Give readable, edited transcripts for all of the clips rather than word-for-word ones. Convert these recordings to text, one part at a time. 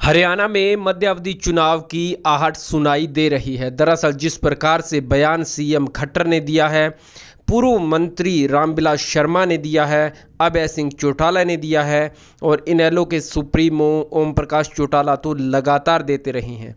हरियाणा में मध्य अवधि चुनाव की आहट सुनाई दे रही है। दरअसल जिस प्रकार से बयान सीएम खट्टर ने दिया है, पूर्व मंत्री रामविलास शर्मा ने दिया है, अभय सिंह चौटाला ने दिया है और इनेलो के सुप्रीमो ओम प्रकाश चौटाला तो लगातार देते रहे हैं।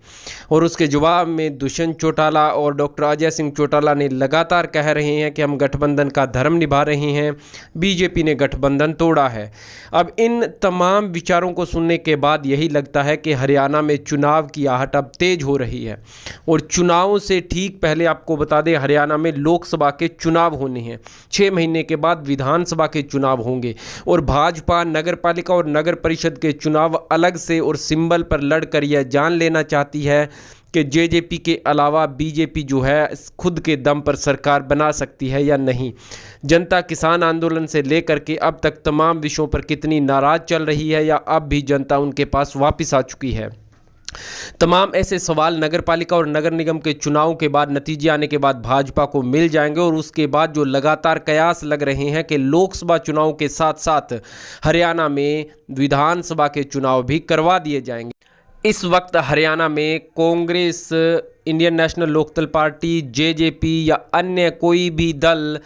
और उसके जवाब में दुष्यंत चौटाला और डॉक्टर अजय सिंह चौटाला ने लगातार कह रहे हैं कि हम गठबंधन का धर्म निभा रहे हैं, बीजेपी ने गठबंधन तोड़ा है। अब इन तमाम विचारों को सुनने के बाद यही लगता है कि हरियाणा में चुनाव की आहट अब तेज हो रही है। और चुनावों से ठीक पहले आपको बता दें, हरियाणा में लोकसभा के चुनाव होने हैं। 6 महीने के बाद विधानसभा के चुनाव होंगे और भाजपा नगरपालिका और नगर परिषद के चुनाव अलग से और सिंबल पर लड़कर यह जान लेना चाहती है कि जेजेपी के अलावा बीजेपी जो है खुद के दम पर सरकार बना सकती है या नहीं। जनता किसान आंदोलन से लेकर के अब तक तमाम विषयों पर कितनी नाराज चल रही है या अब भी जनता उनके पास वापस आ चुकी है। तमाम ऐसे सवाल नगरपालिका और नगर निगम के चुनाव के बाद नतीजे आने के बाद भाजपा को मिल जाएंगे। और उसके बाद जो लगातार कयास लग रहे हैं कि लोकसभा चुनाव के साथ साथ हरियाणा में विधानसभा के चुनाव भी करवा दिए जाएंगे। इस वक्त हरियाणा में Congress, Indian National Lokdal party, JJP या अन्य कोई भी दल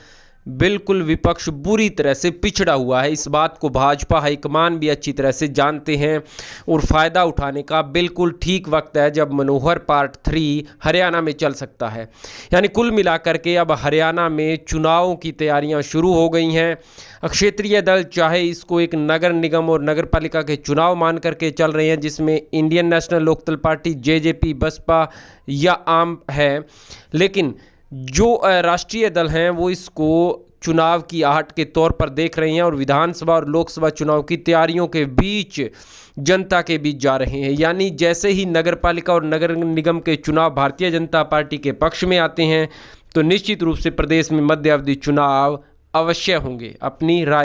बिल्कुल विपक्ष बुरी तरह से पिछड़ा हुआ है। इस बात को भाजपा हाईकमान भी अच्छी तरह से जानते हैं और फ़ायदा उठाने का बिल्कुल ठीक वक्त है जब मनोहर पार्ट 3 हरियाणा में चल सकता है। यानी कुल मिलाकर के अब हरियाणा में चुनावों की तैयारियां शुरू हो गई हैं। क्षेत्रीय दल चाहे इसको एक नगर निगम और नगर पालिका के चुनाव मान करके चल रहे हैं, जिसमें Indian National Lokdal party, JJP, Baspa या आम है, लेकिन जो राष्ट्रीय दल हैं वो इसको चुनाव की आहट के तौर पर देख रहे हैं और विधानसभा और लोकसभा चुनाव की तैयारियों के बीच जनता के बीच जा रहे हैं। यानी जैसे ही नगरपालिका और नगर निगम के चुनाव भारतीय जनता पार्टी के पक्ष में आते हैं तो निश्चित रूप से प्रदेश में मध्य अवधि चुनाव अवश्य होंगे। अपनी राय